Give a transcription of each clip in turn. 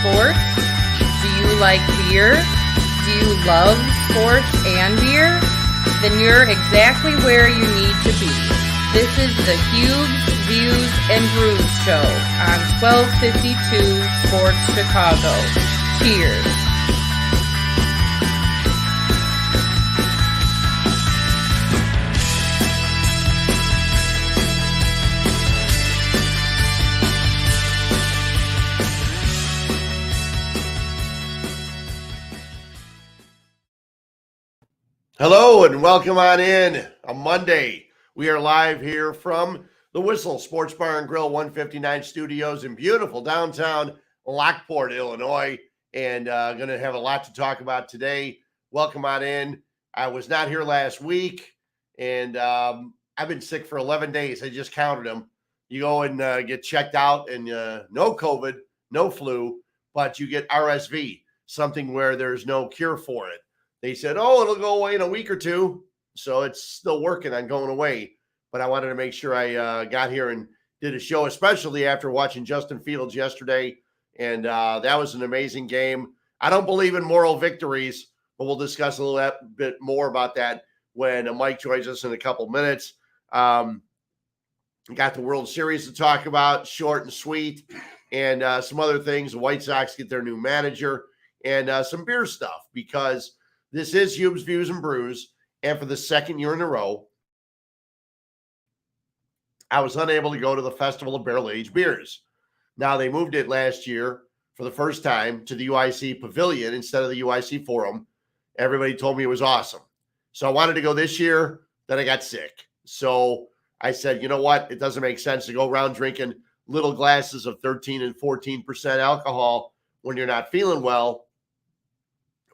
sports? Do you like beer? Do you love sports and beer? Then you're exactly where you need to be. This is the Huebs Views Brews show on 1252 Sports Chicago. Cheers. Hello and welcome on in on Monday. We are live here from the Whistle Sports Bar and Grill 159 studios in beautiful downtown Lockport, Illinois, and going to have a lot to talk about today. Welcome on in. I was not here last week, and I've been sick for 11 days. I just counted them. You go and get checked out, and no COVID, no flu, but you get RSV, something where there's no cure for it. They said, oh, it'll go away in a week or two. So it's still working on going away. But I wanted to make sure I got here and did a show, especially after watching Justin Fields yesterday. And that was an amazing game. I don't believe in moral victories, but we'll discuss a little bit more about that when Mike joins us in a couple minutes. Got the World Series to talk about, short and sweet, and some other things. The White Sox get their new manager and some beer stuff because this is Huebs Views and Brews, and for the second year in a row, I was unable to go to the Festival of Barrel-Aged Beers. Now, they moved it last year for the first time to the UIC Pavilion instead of the UIC Forum. Everybody told me it was awesome. So I wanted to go this year, then I got sick. So I said, you know what? It doesn't make sense to go around drinking little glasses of 13 and 14% alcohol when you're not feeling well,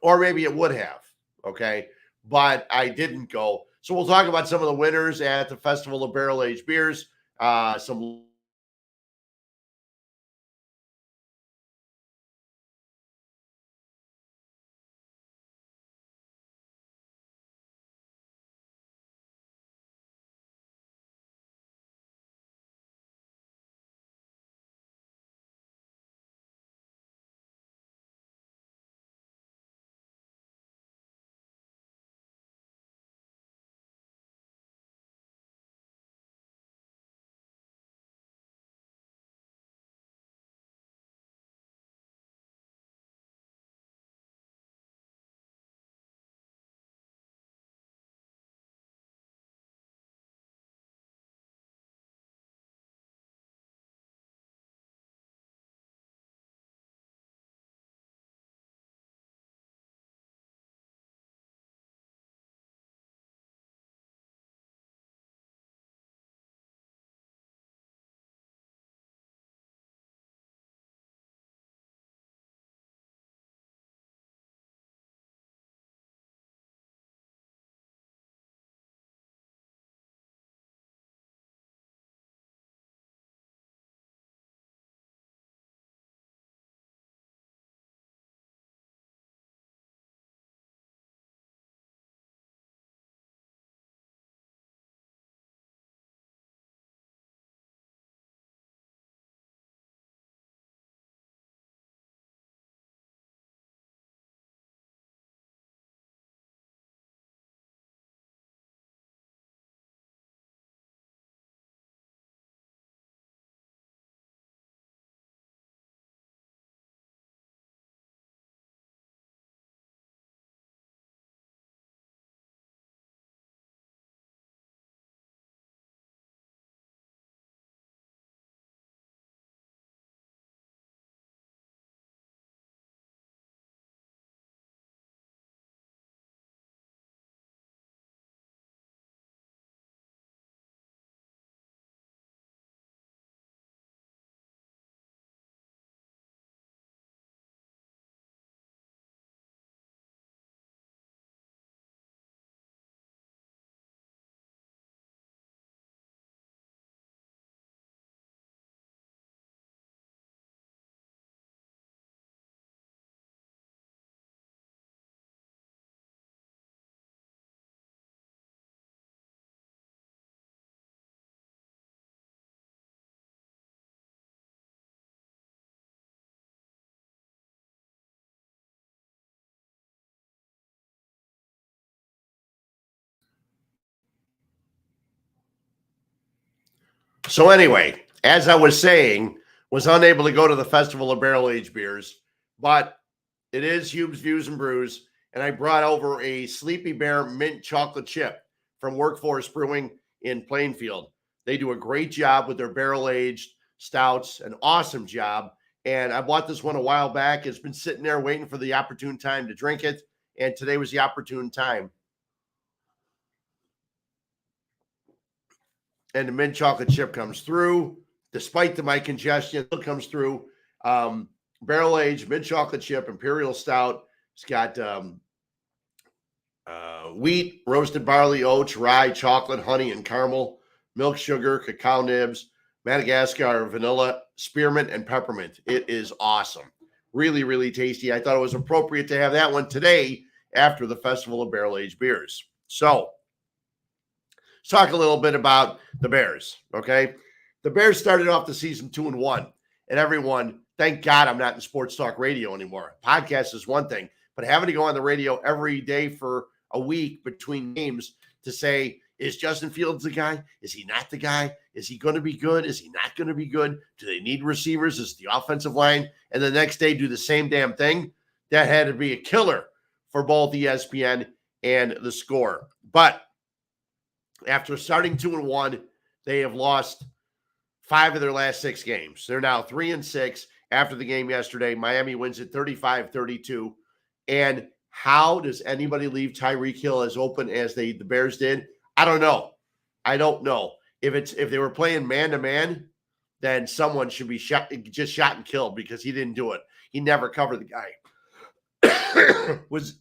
or maybe it would have. Okay, but I didn't go. So we'll talk about some of the winners at the Festival of Barrel-Aged Beers, some So anyway, as I was saying, was unable to go to the Festival of Barrel Aged Beers, but it is Huebs Views and Brews, and I brought over a Sleepy Bear mint chocolate chip from Workforce Brewing in Plainfield. They do a great job with their barrel aged stouts, an awesome job. And I bought this one a while back. It's been sitting there waiting for the opportune time to drink it, and today was the opportune time. And the mint chocolate chip comes through, despite my congestion, it comes through. Barrel aged mint chocolate chip, imperial stout. It's got wheat, roasted barley, oats, rye, chocolate, honey, and caramel, milk, sugar, cacao nibs, Madagascar, vanilla, spearmint, and peppermint. It is awesome. Really, really tasty. I thought it was appropriate to have that one today after the Festival of Barrel Aged Beers. So, let's talk a little bit about the Bears, okay? The Bears started off the season 2-1, and everyone, thank God I'm not in sports talk radio anymore. Podcast is one thing, but having to go on the radio every day for a week between games to say, is Justin Fields the guy? Is he not the guy? Is he going to be good? Is he not going to be good? Do they need receivers? Is the offensive line? And the next day do the same damn thing? That had to be a killer for both ESPN and the Score. But after starting 2-1, they have lost 5 of their last 6 games. They're now 3-6 after the game yesterday. Miami wins at 35-32. And how does anybody leave Tyreek Hill as open as the Bears did? I don't know. I don't know. If they were playing man-to-man, then someone should be shot and killed because he didn't do it. He never covered the guy. Was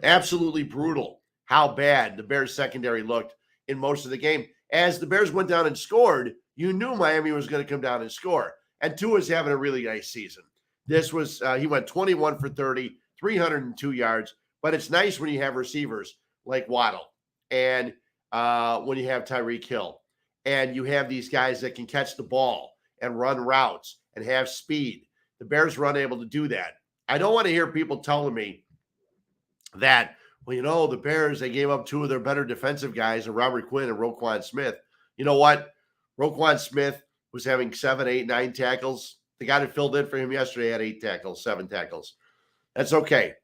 absolutely brutal how bad the Bears secondary looked in most of the game. As the Bears went down and scored, you knew Miami was going to come down and score. And Tues having a really nice season. This was, he went 21 for 30, 302 yards. But it's nice when you have receivers like Waddle and when you have Tyreek Hill. And you have these guys that can catch the ball and run routes and have speed. The Bears were unable to do that. I don't want to hear people telling me that, well, you know, the Bears, they gave up 2 of their better defensive guys, Robert Quinn and Roquan Smith. You know what? Roquan Smith was having 7, 8, 9 tackles. The guy that filled in for him yesterday had 8 tackles, 7 tackles. That's okay.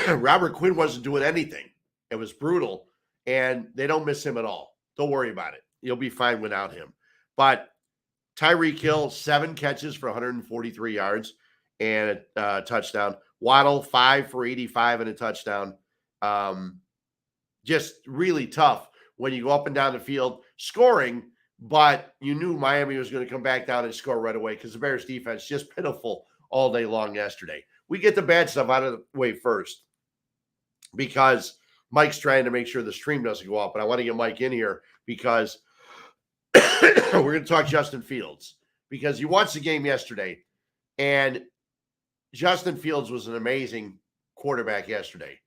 Robert Quinn wasn't doing anything. It was brutal, and they don't miss him at all. Don't worry about it. You'll be fine without him. But Tyreek Hill, 7 catches for 143 yards and a touchdown. Waddle, 5 for 85 and a touchdown. Just really tough when you go up and down the field scoring, but you knew Miami was going to come back down and score right away because the Bears defense just pitiful all day long yesterday. We get the bad stuff out of the way first because Mike's trying to make sure the stream doesn't go up, but I want to get Mike in here because we're going to talk Justin Fields because you watched the game yesterday, and Justin Fields was an amazing quarterback yesterday.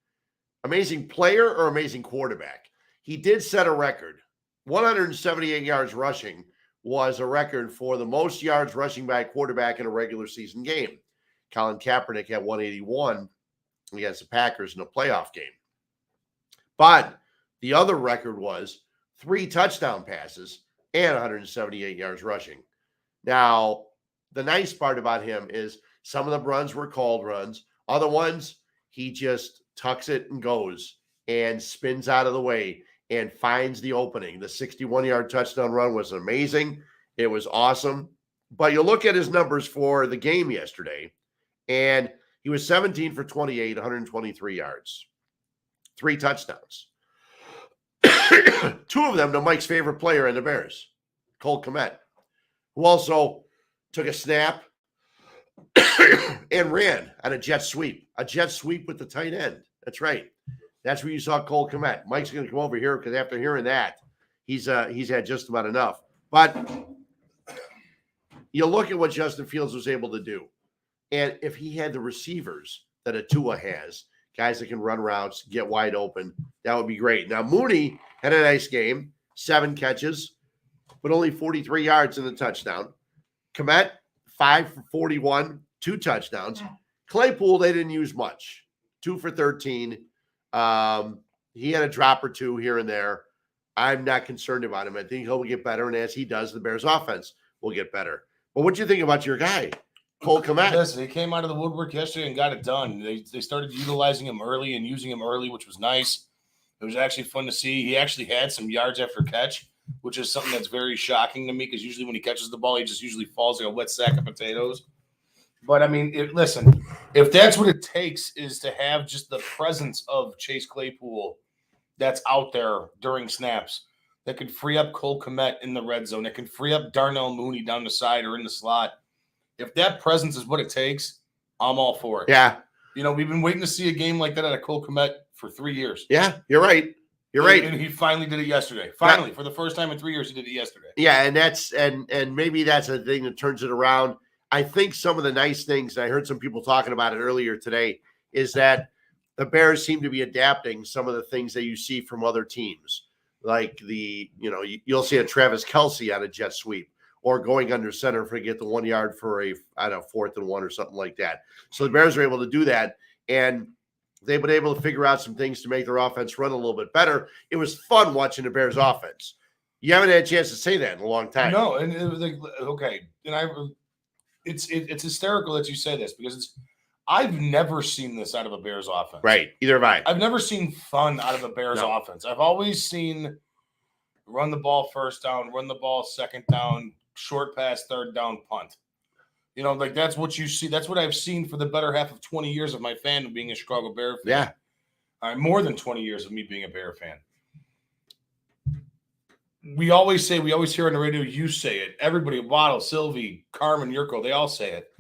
Amazing player or amazing quarterback? He did set a record. 178 yards rushing was a record for the most yards rushing by a quarterback in a regular season game. Colin Kaepernick had 181 against the Packers in a playoff game. But the other record was 3 touchdown passes and 178 yards rushing. Now, the nice part about him is some of the runs were called runs. Other ones, he just tucks it and goes and spins out of the way and finds the opening. The 61-yard touchdown run was amazing. It was awesome. But you look at his numbers for the game yesterday, and he was 17 for 28, 123 yards, 3 touchdowns. 2 of them to Mike's favorite player in the Bears, Cole Kmet, who also took a snap and ran on a jet sweep with the tight end. That's right. That's where you saw Cole Kmet. Mike's going to come over here because after hearing that, he's had just about enough. But you look at what Justin Fields was able to do. And if he had the receivers that a Tua has, guys that can run routes, get wide open, that would be great. Now, Mooney had a nice game, 7 catches, but only 43 yards in the touchdown. Kmet, 5 for 41, 2 touchdowns. Claypool, they didn't use much, 2 for 13. He had a drop or 2 here and there. I'm not concerned about him. I think he'll get better, and as he does, the Bears' offense will get better. But what do you think about your guy, Cole Kmet? Listen, he came out of the woodwork yesterday and got it done. They started utilizing him early and using him early, which was nice. It was actually fun to see. He actually had some yards after catch, which is something that's very shocking to me because usually when he catches the ball, he just usually falls like a wet sack of potatoes. But, I mean, listen, if that's what it takes is to have just the presence of Chase Claypool that's out there during snaps that can free up Cole Kmet in the red zone, that can free up Darnell Mooney down the side or in the slot. If that presence is what it takes, I'm all for it. Yeah. You know, we've been waiting to see a game like that out of Cole Kmet for 3 years. Yeah, you're right. You're right. And he finally did it yesterday. Finally, for the first time in 3 years, he did it yesterday. Yeah, and that's and maybe that's a thing that turns it around. I think some of the nice things, and I heard some people talking about it earlier today, is that the Bears seem to be adapting some of the things that you see from other teams. Like you'll see a Travis Kelce on a jet sweep or going under center for get the 1 yard for a 4th and 1 or something like that. So the Bears are able to do that, and they've been able to figure out some things to make their offense run a little bit better. It was fun watching the Bears offense. You haven't had a chance to say that in a long time. No, and it was like, okay, and it's hysterical that you say this because I've never seen this out of a Bears offense. Right. Either have I. I've never seen fun out of a Bears offense. I've always seen run the ball first down, run the ball second down, short pass, third down, punt. You know, like that's what you see. That's what I've seen for the better half of 20 years of my fandom being a Chicago Bear fan. Yeah. More than 20 years of me being a Bear fan. We always hear on the radio, you say it. Everybody, Waddle, Sylvie, Carmen, Yurko, they all say it.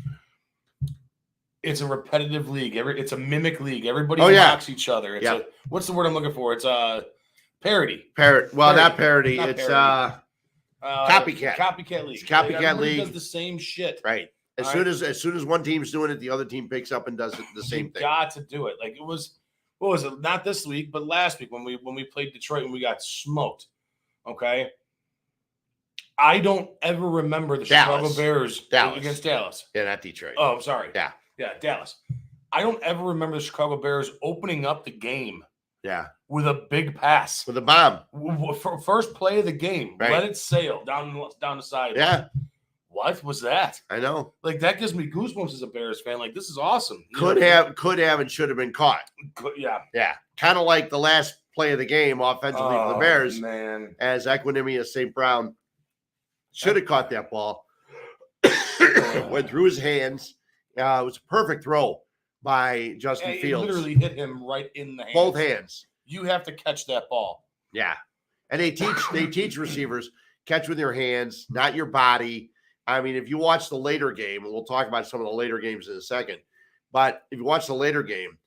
It's a repetitive league. It's a mimic league. Everybody mocks each other. It's what's the word I'm looking for? It's a parody. Not parody. Not it's parody. copycat. Copycat league. It's copycat league. Does the same shit. Right. As soon as one team's doing it, the other team picks up and does it the same thing. Got to do it. Like it was. What was it? Not this week, but last week when we played Detroit and we got smoked. Okay. I don't ever remember the Chicago Bears against Dallas. Yeah, not Detroit. Oh, I'm sorry. Yeah, Dallas. I don't ever remember the Chicago Bears opening up the game. Yeah. With a big pass. With a bomb. First play of the game. Right. Let it sail down the side. Yeah. What was that? I know. Like that gives me goosebumps as a Bears fan. Like this is awesome. Could have, and should have been caught. Yeah. Kind of like the last play of the game offensively for the Bears. Man. As Equinemius St. Brown should have caught that ball. Went through his hands. It was a perfect throw by Justin Fields. Literally hit him right in the hands. Both hands. You have to catch that ball. Yeah. And they teach receivers, catch with your hands, not your body. I mean, if you watch the later game, and we'll talk about some of the later games in a second, but if you watch the later game,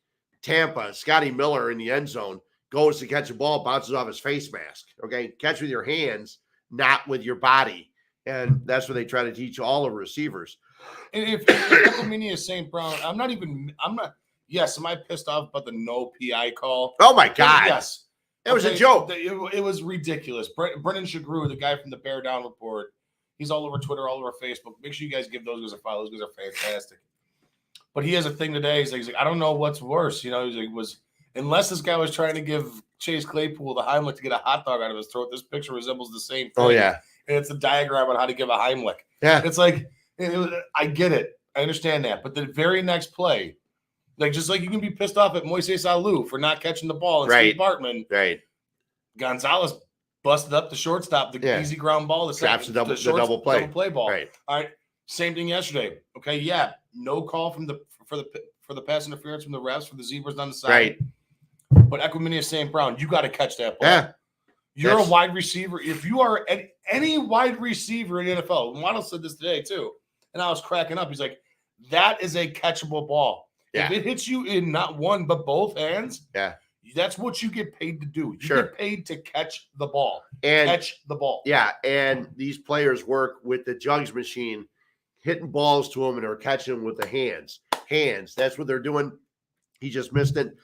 Tampa, Scotty Miller in the end zone goes to catch a ball, bounces off his face mask. Okay. Catch with your hands, not with your body. And that's what they try to teach all the receivers. And if Equinemius St. Brown, am I pissed off about the no PI call? Oh my God. Yes. It was a joke. It was ridiculous. Brendan Shagru, the guy from the Bear Down Report, he's all over Twitter, all over Facebook. Make sure you guys give those guys a follow. Those guys are fantastic. But he has a thing today. He's like, I don't know what's worse. You know, he's like, unless this guy was trying to give Chase Claypool the Heimlich to get a hot dog out of his throat, this picture resembles the same thing. Oh, yeah. And it's a diagram on how to give a Heimlich. Yeah. It's like, I get it. I understand that. But the very next play, like just like you can be pissed off at Moises Alou for not catching the ball and Steve Bartman. Right. Gonzalez busted up the shortstop, the easy ground ball, the double play ball. Right. All right. Same thing yesterday. Okay. Yeah. No call for the pass interference from the refs for the zebras on the side. Right. But Equinemius St. Brown, you got to catch that ball. Yeah. You're a wide receiver. If you are any wide receiver in the NFL, Waddle said this today too, and I was cracking up. He's like, that is a catchable ball. Yeah. If it hits you in not one but both hands, that's what you get paid to do. You get paid to catch the ball. Catch the ball. Yeah, and these players work with the jugs machine, hitting balls to them and are catching them with the hands. That's what they're doing. He just missed it.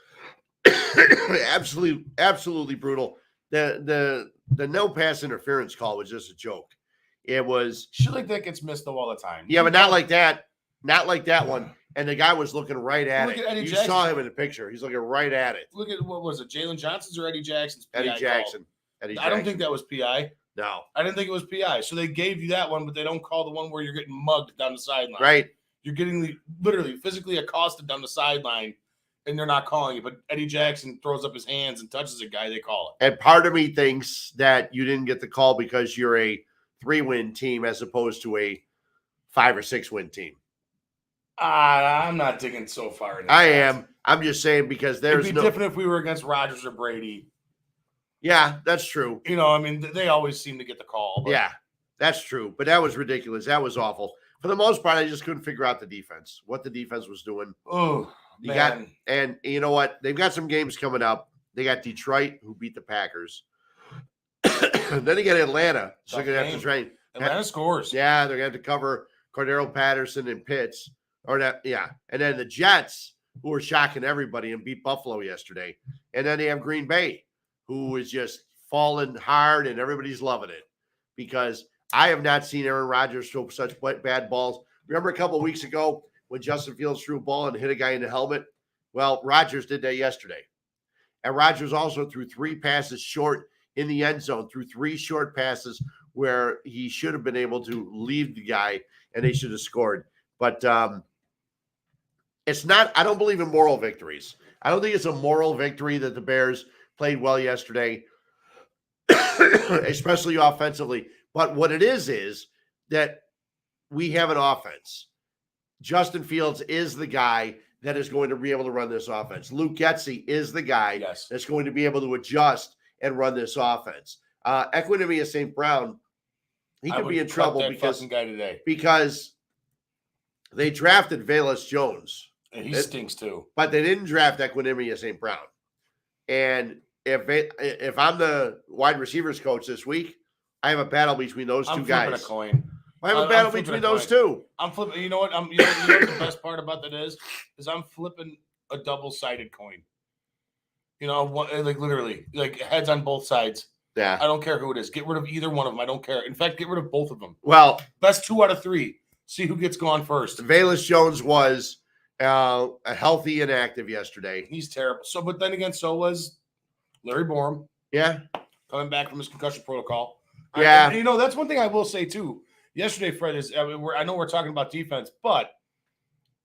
Absolutely brutal. The no pass interference call was just a joke. It was shit like that gets missed though all the time. Yeah, but not like that. Not like that one. And the guy was looking right at it. Eddie you Jackson. saw him in the picture. He's looking right at it. Look at what was it, Jalen Johnson's or Eddie Jackson's? Eddie Jackson. Eddie I don't Jackson. think that was PI. No. I didn't think it was PI. So they gave you that one, but they don't call the one where you're getting mugged down the sideline. Right. You're getting literally physically accosted down the sideline, and they're not calling it. But Eddie Jackson throws up his hands and touches a guy, they call it. And part of me thinks that you didn't get the call because you're a 3-win team as opposed to a 5 or 6-win team. I'm not digging so far into I that. am. I'm just saying because there's It'd be different if we were against Rodgers or Brady. Yeah, that's true. You know, I mean, they always seem to get the call. But Yeah, that's true. But that was ridiculous. That was awful. For the most part, I just couldn't figure out the defense, what the defense was doing. Oh, man. And you know what? They've got some games coming up. They got Detroit, who beat the Packers. Then they get Atlanta. So they're going to have to train. Atlanta scores. Yeah, they're going to have to cover Cordero Patterson and Pitts. And then the Jets, who were shocking everybody and beat Buffalo yesterday. And then they have Green Bay, who is just falling hard, and everybody's loving it because I have not seen Aaron Rodgers throw such bad balls. Remember a couple of weeks ago when Justin Fields threw a ball and hit a guy in the helmet? Well, Rodgers did that yesterday. And Rodgers also threw 3 passes short in the end zone, threw 3 short passes where he should have been able to leave the guy and they should have scored. But it's not, I don't believe in moral victories. I don't think it's a moral victory that the Bears played well yesterday, especially offensively. But what it is that we have an offense. Justin Fields is the guy that is going to be able to run this offense. Luke Getsy is the guy that's going to be able to adjust and run this offense. Equinemius St. Brown, he could be in trouble because they drafted Velus Jones. And he stinks too. But they didn't draft Equinemius St. Brown. And if I'm the wide receivers coach this week, I have a battle between those two guys. I'm flipping a coin. I have a battle between those two. I'm flipping. You know what? You know what the best part about that is I'm flipping a double-sided coin. You know, like literally, like heads on both sides. Yeah. I don't care who it is. Get rid of either one of them. I don't care. In fact, get rid of both of them. Well, best 2 out of 3. See who gets gone first. Velus Jones was a healthy and active yesterday. He's terrible. So, but then again, so was Larry Borum. Yeah. Coming back from his concussion protocol. Yeah. You know, that's one thing I will say too. Yesterday, Fred, is I know we're talking about defense, but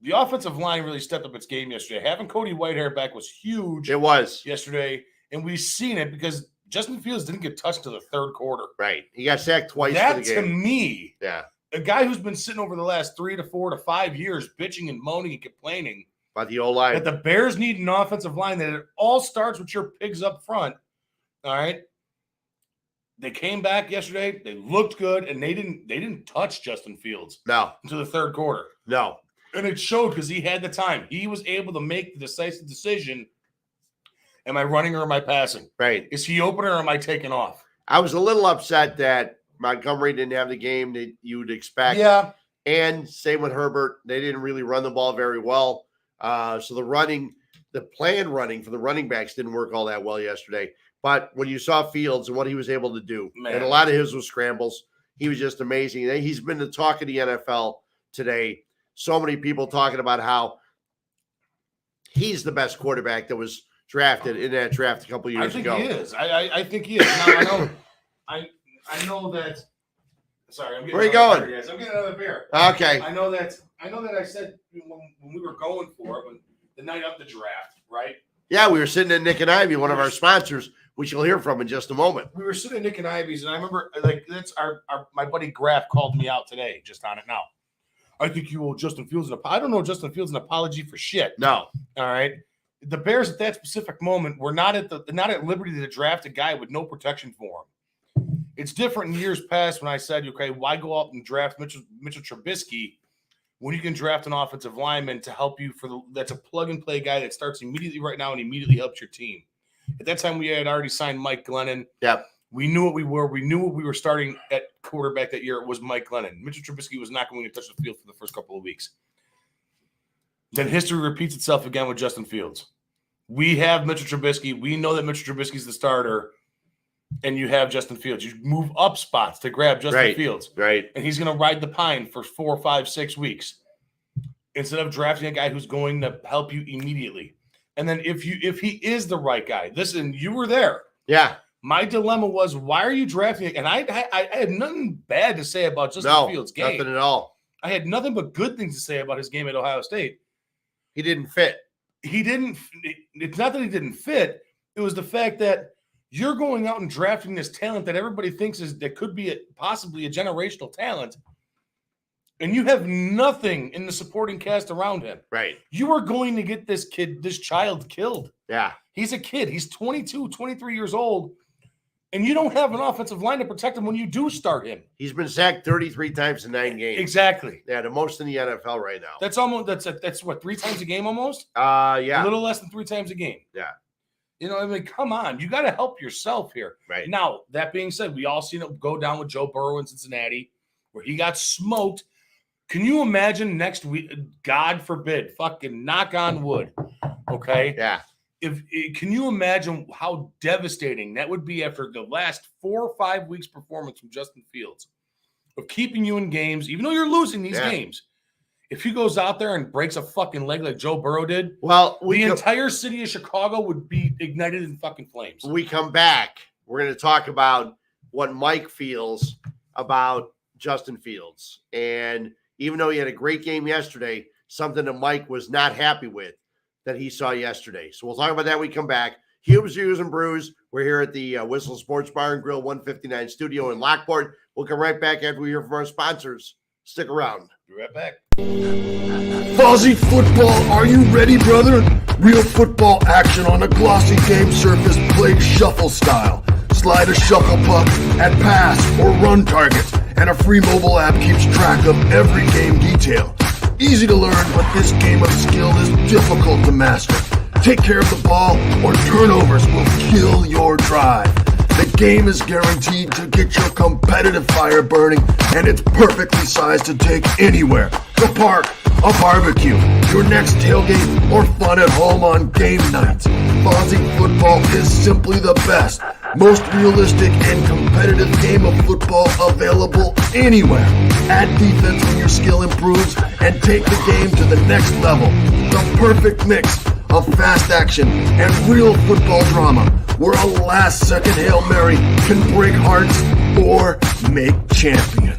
the offensive line really stepped up its game yesterday. Having Cody Whitehair back was huge. It was. Yesterday, and we've seen it because Justin Fields didn't get touched to the 3rd quarter. Right. He got sacked twice for the game. To me, yeah, a guy who's been sitting over the last 3 to 4 to 5 years bitching and moaning and complaining about the O-line. That the Bears need an offensive line, that it all starts with your pigs up front. All right. They came back yesterday. They looked good, and they didn't touch Justin Fields. No. Until the 3rd quarter. No. And it showed because he had the time. He was able to make the decisive decision. Am I running or am I passing? Right. Is he open or am I taking off? I was a little upset that Montgomery didn't have the game that you would expect. Yeah. And same with Herbert. They didn't really run the ball very well. So the planned running for the running backs didn't work all that well yesterday. But when you saw Fields and what he was able to do, and a lot of his was scrambles, he was just amazing. He's been the talk of the NFL today. So many people talking about how he's the best quarterback that was drafted in that draft a couple years ago. I think he is. I think he is. Now, I know that. Sorry, I'm getting. Where are you going? Beer, guys. I'm getting another beer. Okay. I know that I said when we were going for it, when the night of the draft, right? Yeah, we were sitting at Nick and Ivy, one of our sponsors, which you'll hear from in just a moment. We were sitting at Nick and Ivy's, and I remember, like, that's my buddy Graff called me out today, just on it now. I think you owe Justin Fields I don't know Justin Fields an apology for shit. No. All right. The Bears at that specific moment were not at liberty to draft a guy with no protection for him. It's different in years past when I said, okay, why go out and draft Mitchell Trubisky when you can draft an offensive lineman to help you that's a plug-and-play guy that starts immediately right now and immediately helps your team. At that time, we had already signed Mike Glennon. Yep. We knew what we were. We knew what we were starting at quarterback that year. It was Mike Glennon. Mitchell Trubisky was not going to touch the field for the first couple of weeks. Then history repeats itself again with Justin Fields. We have Mitchell Trubisky. We know that Mitchell Trubisky is the starter, and you have Justin Fields. You move up spots to grab Justin Fields. Right. And he's going to ride the pine for 4, 5, 6 weeks instead of drafting a guy who's going to help you immediately. And then if he is the right guy, listen, you were there. Yeah. My dilemma was, why are you drafting it? And I had nothing bad to say about Justin Fields' game. Nothing at all. I had nothing but good things to say about his game at Ohio State. He didn't fit. It's not that he didn't fit. It was the fact that you're going out and drafting this talent that everybody thinks that could be possibly a generational talent, and you have nothing in the supporting cast around him. Right. You are going to get this child killed. Yeah. He's a kid. He's 22, 23 years old. And you don't have an offensive line to protect him when you do start him. He's been sacked 33 times in 9 games. Exactly. Yeah, the most in the NFL right now. That's what, 3 times a game almost? Yeah. A little less than 3 times a game. Yeah. I mean, come on. You got to help yourself here. Right. Now, that being said, we all seen it go down with Joe Burrow in Cincinnati, where he got smoked. Can you imagine next week, God forbid, fucking knock on wood, okay? Yeah. Can you imagine how devastating that would be after the last 4 or 5 weeks performance from Justin Fields of keeping you in games, even though you're losing these games? If he goes out there and breaks a fucking leg like Joe Burrow did, well, the entire city of Chicago would be ignited in fucking flames. When we come back, we're going to talk about what Mike feels about Justin Fields. And even though he had a great game yesterday, something that Mike was not happy with that he saw yesterday. So we'll talk about that when we come back. Huebs Views and Brews. We're here at the Whistle Sports Bar and Grill 159 studio in Lockport. We'll come right back after we hear from our sponsors. Stick around. Be right back. Fozzy Football, are you ready, brother? Real football action on a glossy game surface played shuffle style. Slide a shuffle puck at pass or run targets, and a free mobile app keeps track of every game detail. Easy to learn, but this game of skill is difficult to master. Take care of the ball, or turnovers will kill your drive. The game is guaranteed to get your competitive fire burning, and it's perfectly sized to take anywhere. The park, a barbecue, your next tailgate, or fun at home on game nights. Fozzy Football is simply the best, most realistic and competitive game of football available anywhere. Add defense when your skill improves and take the game to the next level. The perfect mix of fast action and real football drama, where a last-second Hail Mary can break hearts or make champions.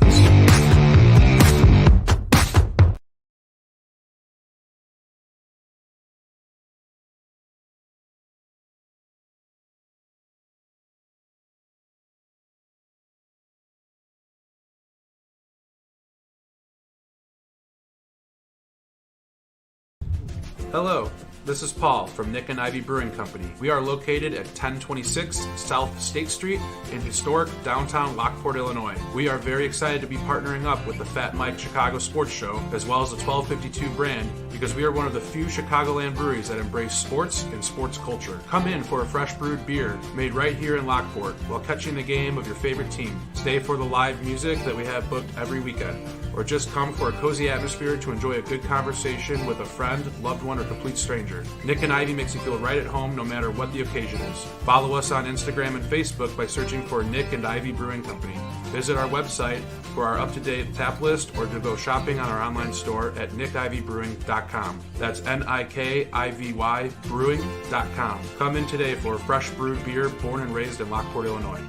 Hello, this is Paul from Nick and Ivy Brewing Company. We are located at 1026 South State Street in historic downtown Lockport, Illinois. We are very excited to be partnering up with the Fat Mike Chicago Sports Show as well as the 1252 brand because we are one of the few Chicagoland breweries that embrace sports and sports culture. Come in for a fresh brewed beer made right here in Lockport while catching the game of your favorite team. Stay for the live music that we have booked every weekend. Or just come for a cozy atmosphere to enjoy a good conversation with a friend, loved one, or complete stranger. Nick and Ivy makes you feel right at home no matter what the occasion is. Follow us on Instagram and Facebook by searching for Nick and Ivy Brewing Company. Visit our website for our up-to-date tap list or to go shopping on our online store at nickivybrewing.com. That's Nikivy brewing.com. Come in today for fresh brewed beer born and raised in Lockport, Illinois.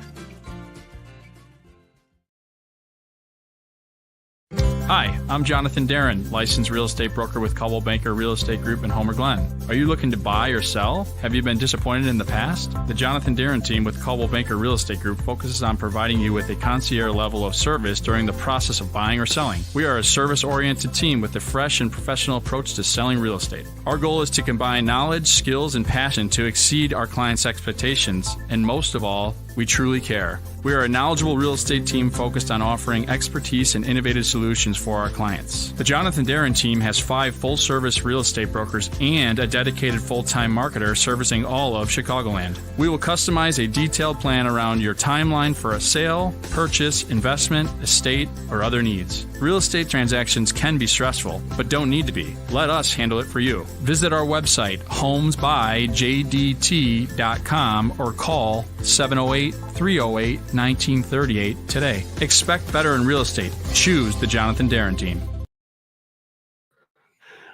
Hi, I'm Jonathan Darren, licensed real estate broker with Coldwell Banker Real Estate Group in Homer Glen. Are you looking to buy or sell? Have you been disappointed in the past? The Jonathan Darren team with Coldwell Banker Real Estate Group focuses on providing you with a concierge level of service during the process of buying or selling. We are a service-oriented team with a fresh and professional approach to selling real estate. Our goal is to combine knowledge, skills, and passion to exceed our clients' expectations, and most of all, we truly care. We are a knowledgeable real estate team focused on offering expertise and innovative solutions for our clients. The Jonathan Darren team has 5 full-service real estate brokers and a dedicated full-time marketer servicing all of Chicagoland. We will customize a detailed plan around your timeline for a sale, purchase, investment, estate, or other needs. Real estate transactions can be stressful, but don't need to be. Let us handle it for you. Visit our website, homesbyjdt.com, or call 708-308-1938 today. Expect better in real estate. Choose the Jonathan Darren team.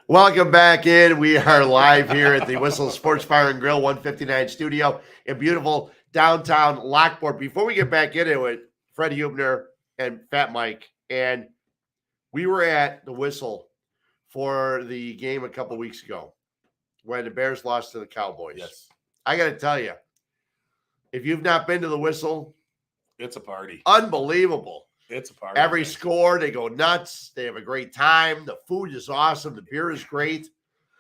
Welcome back in. We are live here at the Whistle Sports Bar and Grill 159 studio in beautiful downtown Lockport. Before we get back into it, Fred Huebner and Fat Mike, and we were at the Whistle for the game a couple weeks ago when the Bears lost to the Cowboys. Yes. I got to tell you, if you've not been to the Whistle, It's a party. unbelievable. It's a party. Every man. score, they go nuts. They have a great time. The food is awesome. The beer is great.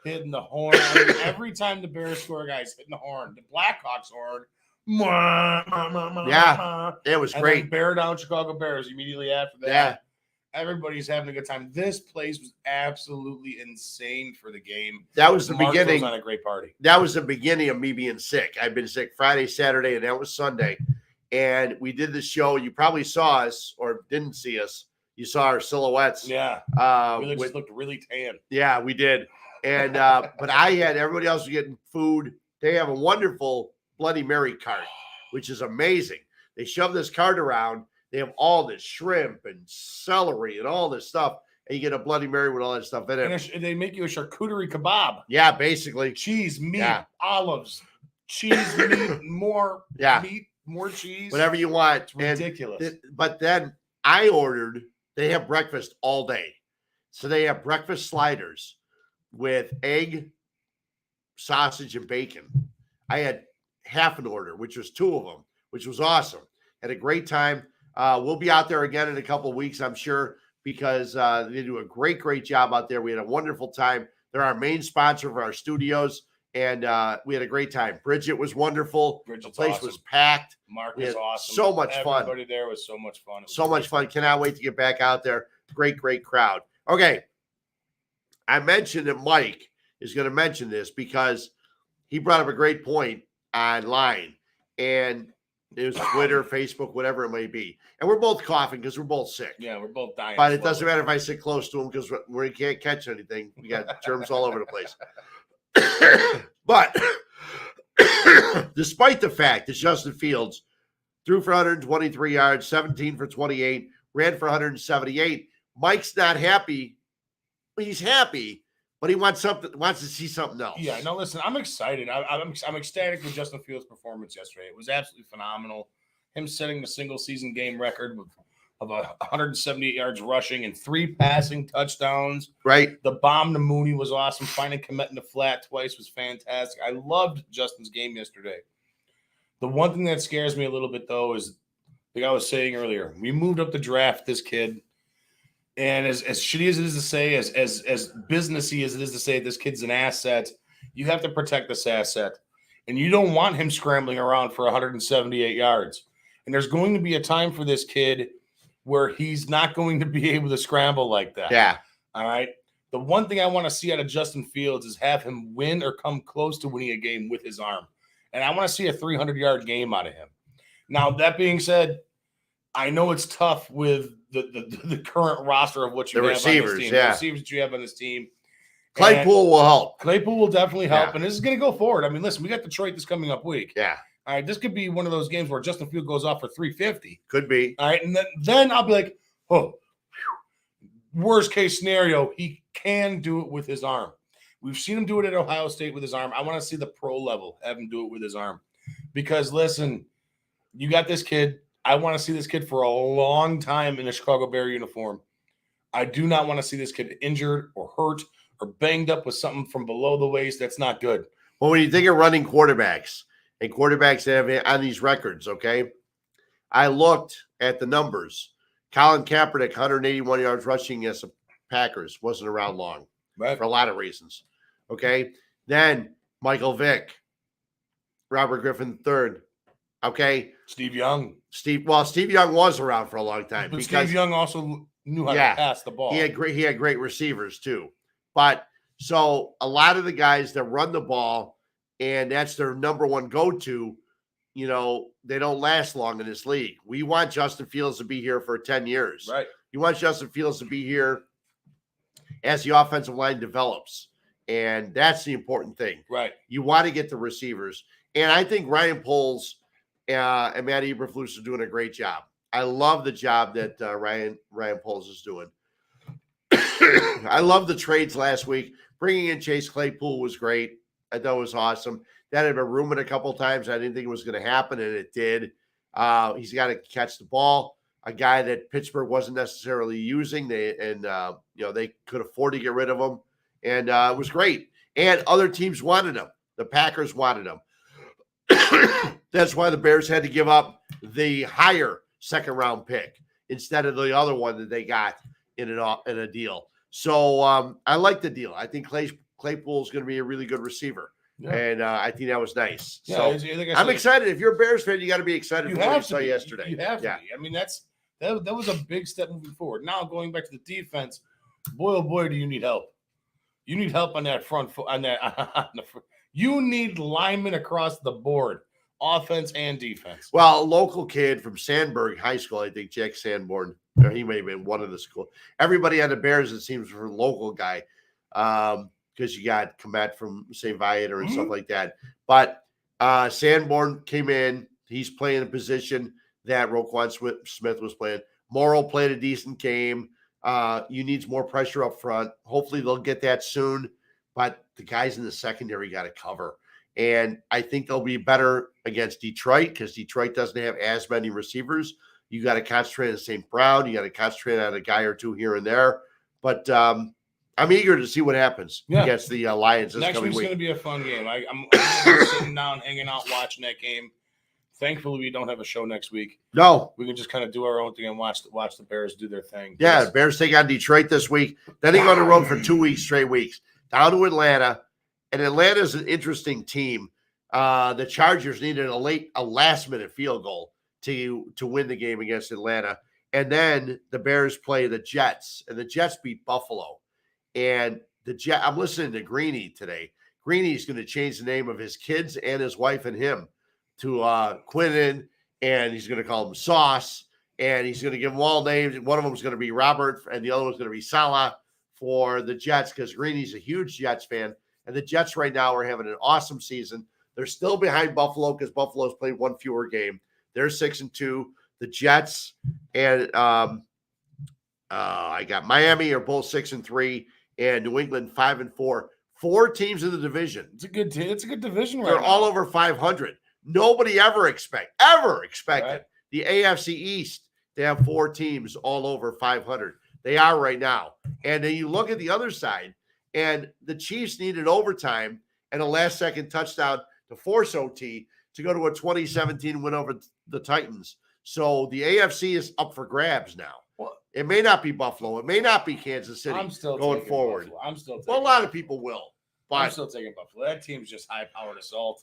Hitting the horn. I mean, every time the Bears score, guys hitting the horn. The Blackhawks horn. Yeah, it was And great. then bear down Chicago Bears immediately after that. Yeah. Everybody's having a good time. This place was absolutely insane for the game. That was the Mark beginning. throws on a great party. That was the beginning of me being sick. I've been sick Friday, Saturday, and that was Sunday. And we did the show. You probably saw us or didn't see us. You saw our silhouettes. Yeah. We with- just looked really tan. yeah, we did. And but I had everybody else was getting food. They have a wonderful Bloody Mary cart, which is amazing. They shove this cart around. They have all this shrimp and celery and all this stuff, and you get a Bloody Mary with all that stuff in And it. they make you a charcuterie kebab. Yeah, basically. Cheese, meat, Yeah. olives, cheese, meat, more Yeah. meat, more cheese. Whatever you want. It's ridiculous. But then I ordered, they have breakfast all day. So they have breakfast sliders with egg, sausage, and bacon. I had half an order, which was 2 of them, which was awesome. Had a great time. We'll be out there again in a couple of weeks, I'm sure, because they do a great job out there. We had a wonderful time. They're our main sponsor for our studios, and we had a great time. Bridget was wonderful. Bridget's the place awesome. was packed. Mark we was had awesome. so much fun. Everybody there was so much fun. It was So much fun. Cannot wait to get back out there. Great crowd. Okay. I mentioned that Mike is going to mention this because he brought up a great point online, and it was Twitter, Facebook, whatever it may be. And we're both coughing because we're both sick. Yeah, we're both dying. But it doesn't matter if I sit close to him because we can't catch anything. We got germs all over the place. But despite the fact that Justin Fields threw for 123 yards, 17 for 28, ran for 178, Mike's not happy. He's happy, but he wants to see something else. Yeah, no, listen, I'm excited. I'm ecstatic with Justin Fields' performance yesterday. It was absolutely phenomenal. Him setting the single season game record of 178 yards rushing and 3 passing touchdowns. Right. The bomb to Mooney was awesome. Finding Kmet in the flat twice was fantastic. I loved Justin's game yesterday. The one thing that scares me a little bit, though, is like I was saying earlier, we moved up the draft this kid. And as shitty as it is to say, as businessy as it is to say this kid's an asset, you have to protect this asset. And you don't want him scrambling around for 178 yards. And there's going to be a time for this kid where he's not going to be able to scramble like that. Yeah. All right. The one thing I want to see out of Justin Fields is have him win or come close to winning a game with his arm. And I want to see a 300-yard game out of him. Now, that being said, I know it's tough with the current roster of what you have receivers, on this team. yeah. The receivers that you have on this team. Claypool will help. Claypool will definitely help, Yeah. and this is going to go forward. I mean, listen, we got Detroit this coming up week. Yeah. All right, this could be one of those games where Justin Fields goes off for 350. Could be. All right, and then I'll be like, oh, whew. Worst case scenario, he can do it with his arm. We've seen him do it at Ohio State with his arm. I want to see the pro level have him do it with his arm. Because, listen, you got this kid. I want to see this kid for a long time in a Chicago Bear uniform. I do not want to see this kid injured or hurt or banged up with something from below the waist. That's not good. Well, when you think of running quarterbacks and quarterbacks that have on these records, okay, I looked at the numbers. Colin Kaepernick, 181 yards rushing against the Packers, wasn't around long for a lot of reasons. Okay. Then Michael Vick, Robert Griffin III. Okay. Steve Young. Steve Young was around for a long time. But because Steve Young also knew how to pass the ball. He had great receivers too. But so a lot of the guys that run the ball and that's their number one go-to, they don't last long in this league. We want Justin Fields to be here for 10 years. Right. You want Justin Fields to be here as the offensive line develops. And that's the important thing. Right. You want to get the receivers. And I think Ryan Poles and Matt Eberflus are doing a great job. I love the job that Ryan Poles is doing. I love the trades last week. Bringing in Chase Claypool was great. I thought it was awesome. that had been rumored a couple times. I didn't think it was going to happen, and it did. He's got to catch the ball. A guy that Pittsburgh wasn't necessarily using. They could afford to get rid of him, and it was great. And other teams wanted him. The Packers wanted him. That's why the Bears had to give up the higher second-round pick instead of the other one that they got in a deal. So I like the deal. I think Claypool is going to be a really good receiver. Yeah. And I think that was nice. Yeah, so I'm excited. If you're a Bears fan, you got to be excited for what you saw yesterday. You have to be. I mean, that was a big step moving forward. Now going back to the defense, boy, oh boy, do you need help. You need help on that front foot. You need linemen across the board, offense and defense. Well, a local kid from Sandburg High School, I think Jack Sanborn, or he may have been one of the school. Everybody on the Bears, it seems, for a local guy, because you got Komet from St. Viator and stuff like that. But Sanborn came in. He's playing a position that Roquan Smith was playing. Morrow played a decent game. You need more pressure up front. Hopefully they'll get that soon. But the guys in the secondary got to cover. And I think they'll be better against Detroit because Detroit doesn't have as many receivers. You got to concentrate on St. Brown. You got to concentrate on a guy or two here and there. But I'm eager to see what happens against the Lions this coming week. Next week's going to be a fun game. I'm sitting down, hanging out, watching that game. Thankfully, we don't have a show next week. No. We can just kind of do our own thing and watch the Bears do their thing. Yeah, the Bears take on Detroit this week. Then they go on the road for 2 weeks, straight weeks. Down to Atlanta. And Atlanta's an interesting team. The Chargers needed a last-minute field goal to win the game against Atlanta. And then the Bears play the Jets. And the Jets beat Buffalo. And I'm listening to Greeny today. Greeny's going to change the name of his kids and his wife and him to Quinnen, and he's going to call him Sauce, and he's going to give them all names. One of them is going to be Robert, and the other one's going to be Salah for the Jets because Greeny's a huge Jets fan, and the Jets right now are having an awesome season. They're still behind Buffalo because Buffalo's played one fewer game. They're 6-2. The Jets and I got Miami are both 6-3, and New England 5-4. 4 teams in the division. It's a good division right They're now. all over 500. Nobody ever expected right. The AFC East to have 4 teams all over 500. They are right now. And then you look at the other side, and the Chiefs needed overtime and a last-second touchdown to force OT to go to a 2017 win over the Titans. So the AFC is up for grabs now. Well, it may not be Buffalo. It may not be Kansas City going forward. Buffalo. I'm still taking Well, a lot of people will. But I'm still taking Buffalo. That team's just high-powered assault.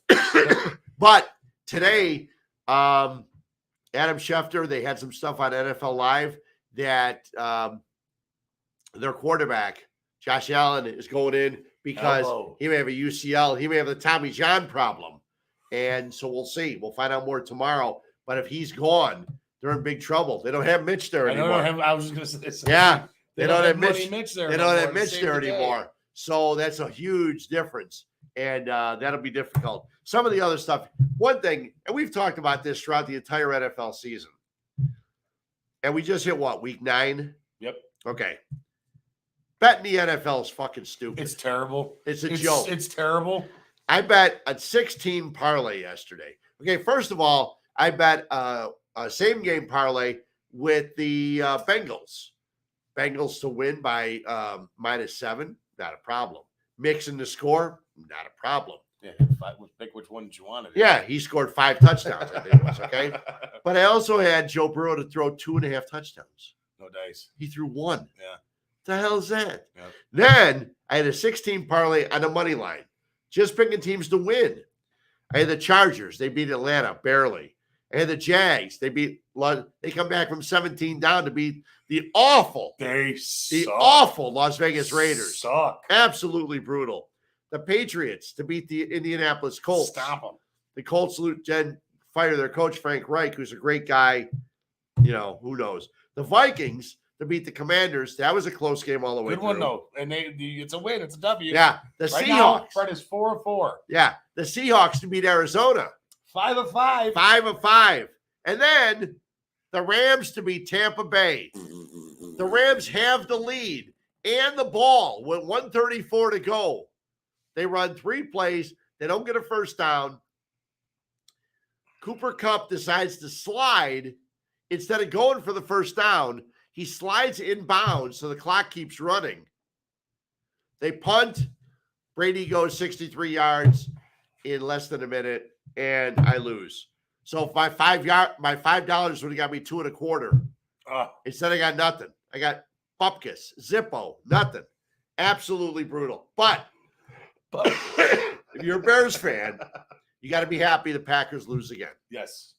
But today, Adam Schefter, they had some stuff on NFL Live that their quarterback, Josh Allen, is going in because he may have a UCL. He may have the Tommy John problem. And so we'll see. We'll find out more tomorrow. But if he's gone, they're in big trouble. They don't have Mitch there anymore. I was just going to say. Yeah. They don't have Mitch there. They don't have Mitch there anymore. So that's a huge difference. And that'll be difficult. Some of the other stuff, one thing, and we've talked about this throughout the entire NFL season. And we just hit what, week 9? Yep. Okay. Betting the NFL is fucking stupid. It's terrible. It's a joke. It's terrible. I bet a 16 parlay yesterday. Okay, first of all, I bet a same game parlay with the Bengals. Bengals to win by -7, not a problem. Mixing the score, not a problem. Yeah, pick which one you wanted. Yeah, he scored 5 touchdowns, I think it was, okay? But I also had Joe Burrow to throw 2.5 touchdowns. No dice. He threw 1. Yeah. The hell is that? Yep. Then I had a 16 parlay on the money line. Just picking teams to win. I had the Chargers. They beat Atlanta barely. I had the Jags. They come back from 17 down to beat the awful Las Vegas Raiders. Suck. Absolutely brutal. The Patriots to beat the Indianapolis Colts. Stop them. The Colts fire their coach, Frank Reich, who's a great guy. You know, who knows? The Vikings to beat the Commanders. That was a close game all the way through. Good one, though. And it's a win. It's a W. Yeah. The Seahawks. Now, Fred is 4-4. Yeah. The Seahawks to beat Arizona. 5-5. 5-5. And then the Rams to beat Tampa Bay. The Rams have the lead and the ball with 1:34 to go. They run 3 plays. They don't get a first down. Cooper Kupp decides to slide. Instead of going for the first down, he slides inbounds, so the clock keeps running. They punt. Brady goes 63 yards in less than a minute, and I lose. So if my $5 would have got me 2.25. Instead, I got nothing. I got bupkis, Zippo, nothing. Absolutely brutal. But if you're a Bears fan, you got to be happy the Packers lose again. Yes.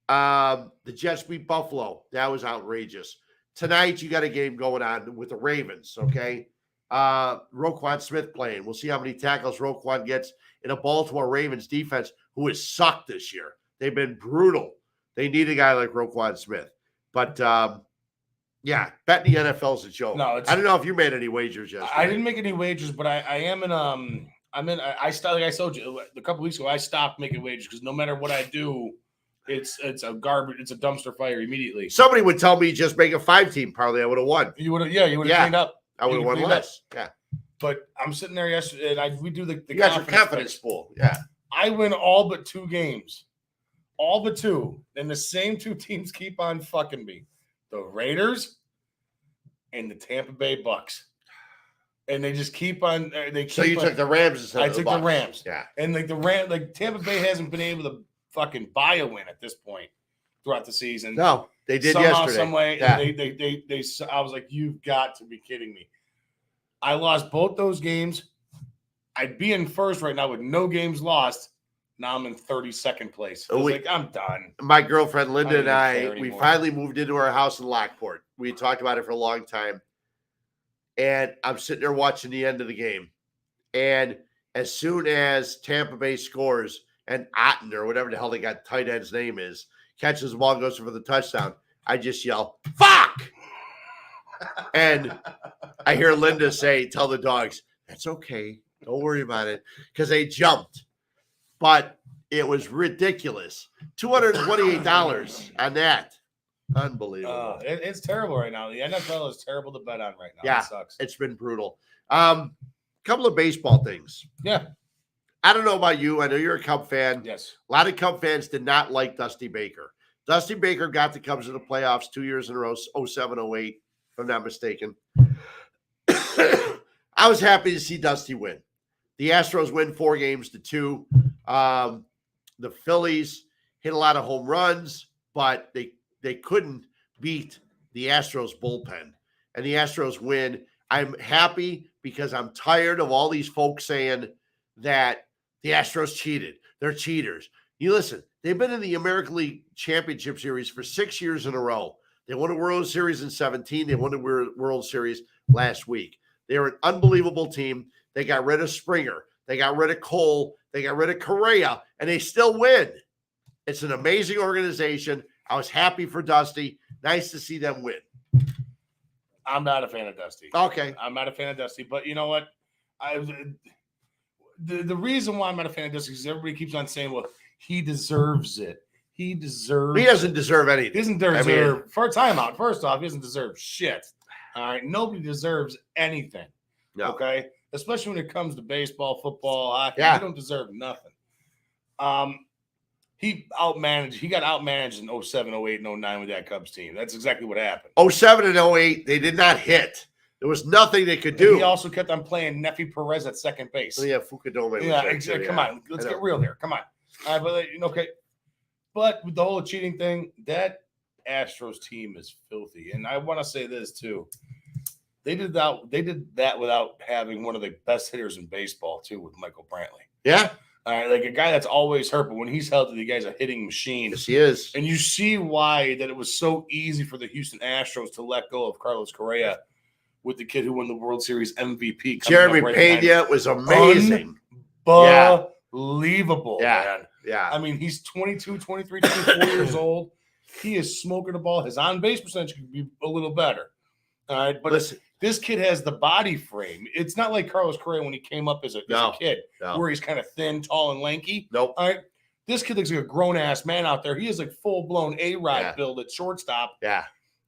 The Jets beat Buffalo. That was outrageous. Tonight, you got a game going on with the Ravens, okay? Roquan Smith playing. We'll see how many tackles Roquan gets in a Baltimore Ravens defense who has sucked this year. They've been brutal. They need a guy like Roquan Smith. But, yeah, betting the NFL is a joke. No, I don't know if you made any wagers yesterday. I didn't make any wagers, but I am in I stopped, like I told you a couple weeks ago, I stopped making wagers because no matter what I do, it's a dumpster fire immediately. Somebody would tell me just make a 5-team parlay. I would have won. You would have cleaned up. I would have won less. Yeah. But I'm sitting there yesterday, and we do the you got your confidence pool. Yeah. I win all but 2 games. All but 2. And the same 2 teams keep on fucking me. The Raiders and the Tampa Bay Bucks. And they just keep on. So you took the Rams instead of the Bucks. I took the Rams. Yeah. And Tampa Bay hasn't been able to fucking buy a win at this point throughout the season. No, they did somehow, yesterday. Some way. Yeah. They. I was like, you've got to be kidding me. I lost both those games. I'd be in first right now with no games lost. Now I'm in 32nd place. I was like, I'm done. My girlfriend Linda and I we finally moved into our house in Lockport. We had talked about it for a long time. And I'm sitting there watching the end of the game. And as soon as Tampa Bay scores and Otten or whatever the hell they got tight end's name is, catches the ball and goes for the touchdown, I just yell, fuck! And I hear Linda tell the dogs, that's okay. Don't worry about it. Because they jumped. But it was ridiculous. $228 on that. Unbelievable. It's terrible right now. The NFL is terrible to bet on right now. Yeah, it sucks. It's been brutal. Couple of baseball things. Yeah. I don't know about you. I know you're a Cub fan. Yes. A lot of Cub fans did not like Dusty Baker. Dusty Baker got the Cubs to the playoffs 2 years in a row, 07, 08, if I'm not mistaken. I was happy to see Dusty win. The Astros win 4-2. The Phillies hit a lot of home runs, but they couldn't beat the Astros bullpen. And the Astros win. I'm happy because I'm tired of all these folks saying that the Astros cheated. They're cheaters. You listen, they've been in the American League Championship Series for 6 years in a row. They won a World Series in 2017. They won a World Series last week. They're an unbelievable team. They got rid of Springer. They got rid of Cole. They got rid of Correa, and they still win. It's an amazing organization. I was happy for Dusty. Nice to see them win. I'm not a fan of Dusty. Okay. I'm not a fan of Dusty, but you know what? The reason why I'm not a fan of Dusty is everybody keeps on saying, well, he deserves it. He doesn't deserve anything. He doesn't deserve for a timeout. First off, he doesn't deserve shit. All right. Nobody deserves anything. No. Okay. Especially when it comes to baseball, football, hockey. Yeah. You don't deserve nothing. He got outmanaged in 07, 08, and 09 with that Cubs team. That's exactly what happened. 07 and 08, they did not hit. There was nothing they could do. And he also kept on playing Nefi Perez at second base. Yeah, Fukudome. Yeah, exactly. Come on. Let's get real here. Come on. All right, but okay. But with the whole cheating thing, that Astros team is filthy. And I want to say this too. They did that without having one of the best hitters in baseball too, with Michael Brantley. Yeah. All right, like a guy that's always hurt, but when he's healthy, the guy's a hitting machine. Yes, he is. And you see why that it was so easy for the Houston Astros to let go of Carlos Correa with the kid who won the World Series MVP. Jeremy Pena was amazing. Unbelievable, man. Yeah. I mean, he's 22, 23, 24 years old. He is smoking the ball. His on-base percentage could be a little better. All right, but listen, this kid has the body frame. It's not like Carlos Correa when he came up as a kid, where he's kind of thin, tall, and lanky. Nope. All right, this kid looks like a grown-ass man out there. He is like full-blown A-Rod build at shortstop. Yeah.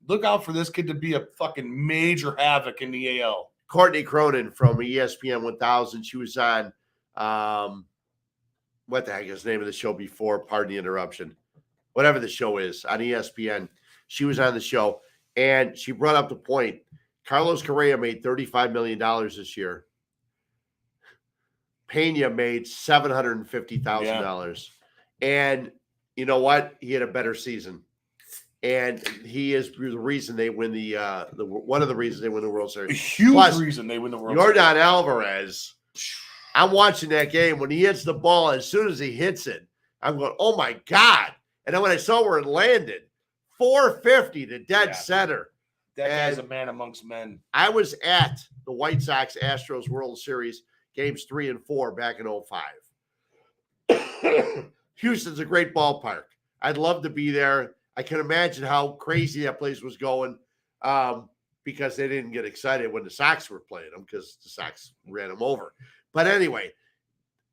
Look out for this kid to be a fucking major havoc in the AL. Courtney Cronin from ESPN 1000, she was on what the heck is the name of the show before? Pardon the interruption. Whatever the show is on ESPN. She was on the show, and she brought up the point. Carlos Correa made $35 million this year. Pena made $750,000. And you know what? He had a better season. And he is the reason they win one of the reasons they win the World Series. A huge reason they win the World Series. Yordan Alvarez, I'm watching that game. When he hits the ball, as soon as he hits it, I'm going, oh my God. And then when I saw where it landed, 450 to dead center. That guy's a man amongst men. I was at the White Sox Astros World Series games 3 and 4 back in 05. Houston's a great ballpark. I'd love to be there. I can imagine how crazy that place was going because they didn't get excited when the Sox were playing them because the Sox ran them over. But anyway,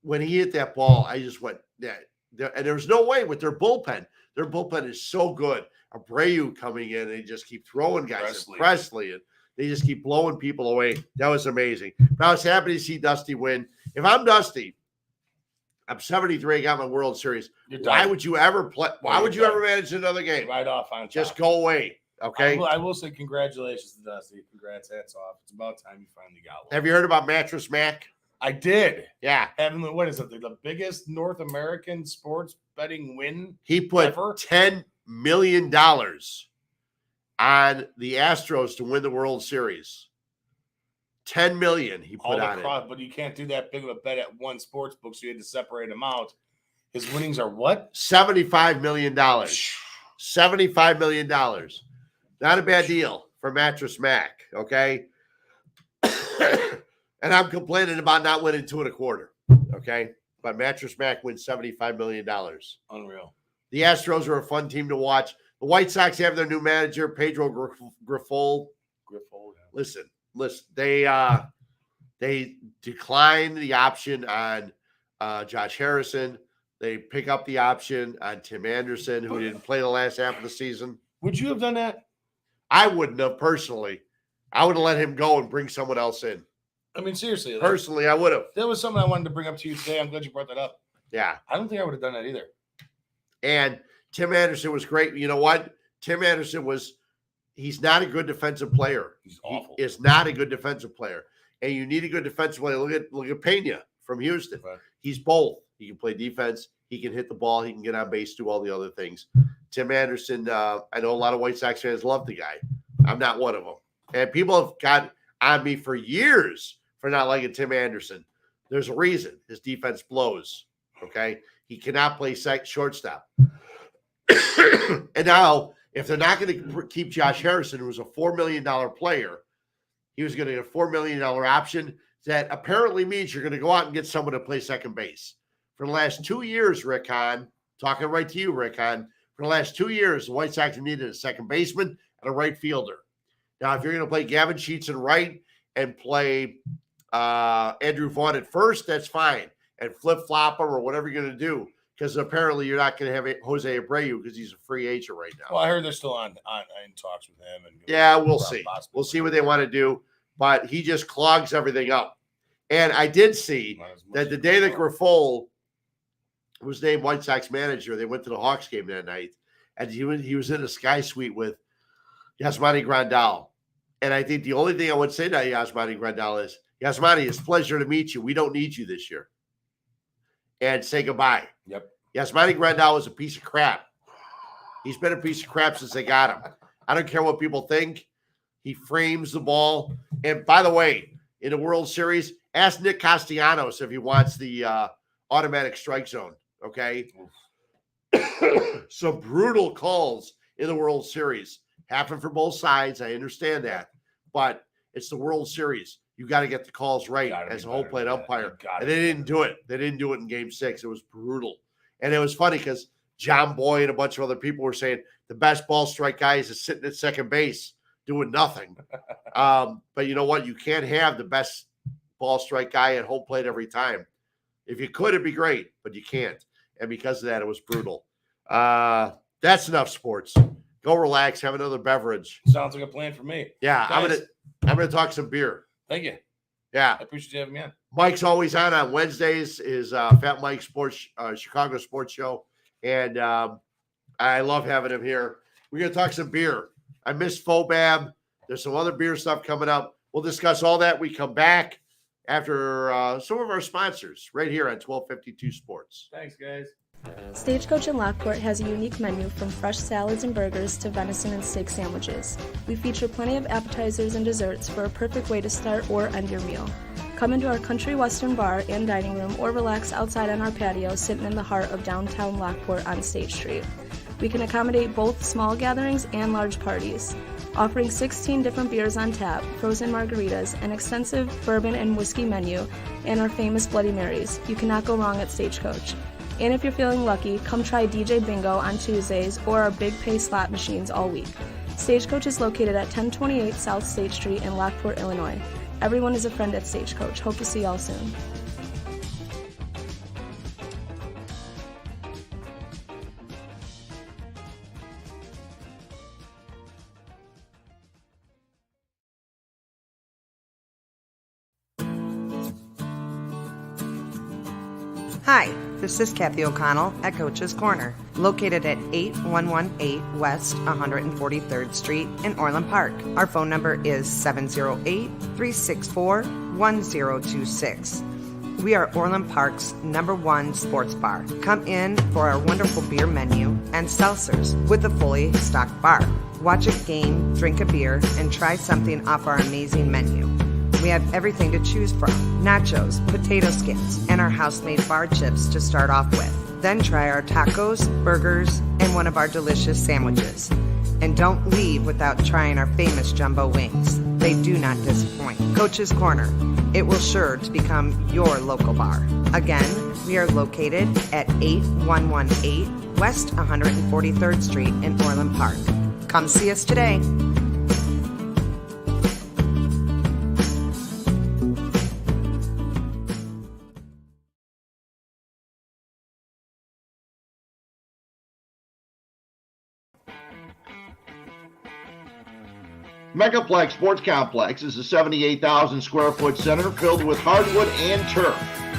when he hit that ball, I just went, and there was no way with their bullpen. Their bullpen is so good. Abreu coming in, they just keep throwing guys. Presley, and they just keep blowing people away. That was amazing. But I was happy to see Dusty win. If I'm Dusty, I'm 73, I got my World Series. Why would you ever play? Why would you ever manage another game? Right off on top. Just go away. Okay. I will say congratulations to Dusty. Congrats, hats off. It's about time you finally got one. Have you heard about Mattress Mac? I did. Yeah. What is it? The biggest North American sports betting win? He put $10 million on the Astros to win the World Series. $10 million he put on it. But you can't do that big of a bet at one sports book, so you had to separate them out. His winnings are what? $75 million. $75 million. Not a bad deal for Mattress Mac, okay? And I'm complaining about not winning 2 1/4, okay? But Mattress Mac wins $75 million. Unreal. The Astros are a fun team to watch. The White Sox have their new manager, Pedro Grifol. Listen, they decline the option on Josh Harrison. They pick up the option on Tim Anderson, who didn't play the last half of the season. Would you have done that? I wouldn't have personally. I would have let him go and bring someone else in. I mean, seriously. Personally, I would have. That was something I wanted to bring up to you today. I'm glad you brought that up. Yeah. I don't think I would have done that either. And Tim Anderson was great. You know what? Tim Anderson he's not a good defensive player. He's awful. He is not a good defensive player. And you need a good defensive player. Look at Pena from Houston. Right. He's both. He can play defense. He can hit the ball. He can get on base, do all the other things. Tim Anderson, I know a lot of White Sox fans love the guy. I'm not one of them. And people have got on me for years for not liking Tim Anderson. There's a reason. His defense blows, okay? He cannot play shortstop. And now, if they're not going to keep Josh Harrison, who was a $4 million player, he was going to get a $4 million option that apparently means you're going to go out and get someone to play second base. For the last 2 years, Rick Hahn, talking right to you, Rick Hahn, for the last 2 years, the White Sox needed a second baseman and a right fielder. Now, if you're going to play Gavin Sheets in right and play Andrew Vaughn at first, that's fine. And flip-flop him or whatever you're going to do, because apparently you're not going to have Jose Abreu because he's a free agent right now. Well, I heard they're still in talks with him. Yeah, we'll see. We'll see what they want to do. But he just clogs everything up. And I did see that the day that Grifol was named White Sox manager, they went to the Hawks game that night, and he was in a sky suite with Yasmani Grandal. And I think the only thing I would say to Yasmani Grandal is, Yasmani, it's a pleasure to meet you. We don't need you this year. And say goodbye. Yep. Yasmani Grandal is a piece of crap. He's been a piece of crap since they got him. I don't care what people think. He frames the ball. And by the way, in the World Series, ask Nick Castellanos if he wants the automatic strike zone. Okay. Some brutal calls in the World Series. Happen for both sides. I understand that. But it's the World Series. You got to get the calls right as a whole plate umpire. And they didn't do it. They didn't do it in Game 6. It was brutal. And it was funny because John Boy and a bunch of other people were saying the best ball strike guy is sitting at second base doing nothing. But you know what? You can't have the best ball strike guy at home plate every time. If you could, it'd be great, but you can't. And because of that, it was brutal. That's enough sports. Go relax, have another beverage. Sounds like a plan for me. Yeah, guys, I'm gonna talk some beer. Thank you. Yeah. I appreciate you having me on. Mike's always on Wednesdays, is Fat Mike Sports, Chicago Sports Show. And I love having him here. We're going to talk some beer. I missed Fobab. There's some other beer stuff coming up. We'll discuss all that. We come back after some of our sponsors right here on 1252 Sports. Thanks, guys. Stagecoach in Lockport has a unique menu from fresh salads and burgers to venison and steak sandwiches. We feature plenty of appetizers and desserts for a perfect way to start or end your meal. Come into our country western bar and dining room or relax outside on our patio sitting in the heart of downtown Lockport on State Street. We can accommodate both small gatherings and large parties. Offering 16 different beers on tap, frozen margaritas, an extensive bourbon and whiskey menu, and our famous Bloody Marys. You cannot go wrong at Stagecoach. And if you're feeling lucky, come try DJ Bingo on Tuesdays or our Big Pay slot machines all week. Stagecoach is located at 1028 South State Street in Lockport, Illinois. Everyone is a friend at Stagecoach. Hope to see y'all soon. Hi, this is Kathy O'Connell at Coach's Corner, located at 8118 West 143rd Street in Orland Park. Our phone number is 708-364-1026. We are Orland Park's #1 sports bar. Come in for our wonderful beer menu and seltzers with a fully stocked bar. Watch a game, drink a beer, and try something off our amazing menu. We have everything to choose from: nachos, potato skins, and our house-made bar chips to start off with. Then try our tacos, burgers, and one of our delicious sandwiches. And don't leave without trying our famous jumbo wings. They do not disappoint. Coach's Corner. It will sure to become your local bar. Again, we are located at 8118 West 143rd Street in Orland Park. Come see us today. Megaplex Sports Complex is a 78,000 square foot center filled with hardwood and turf.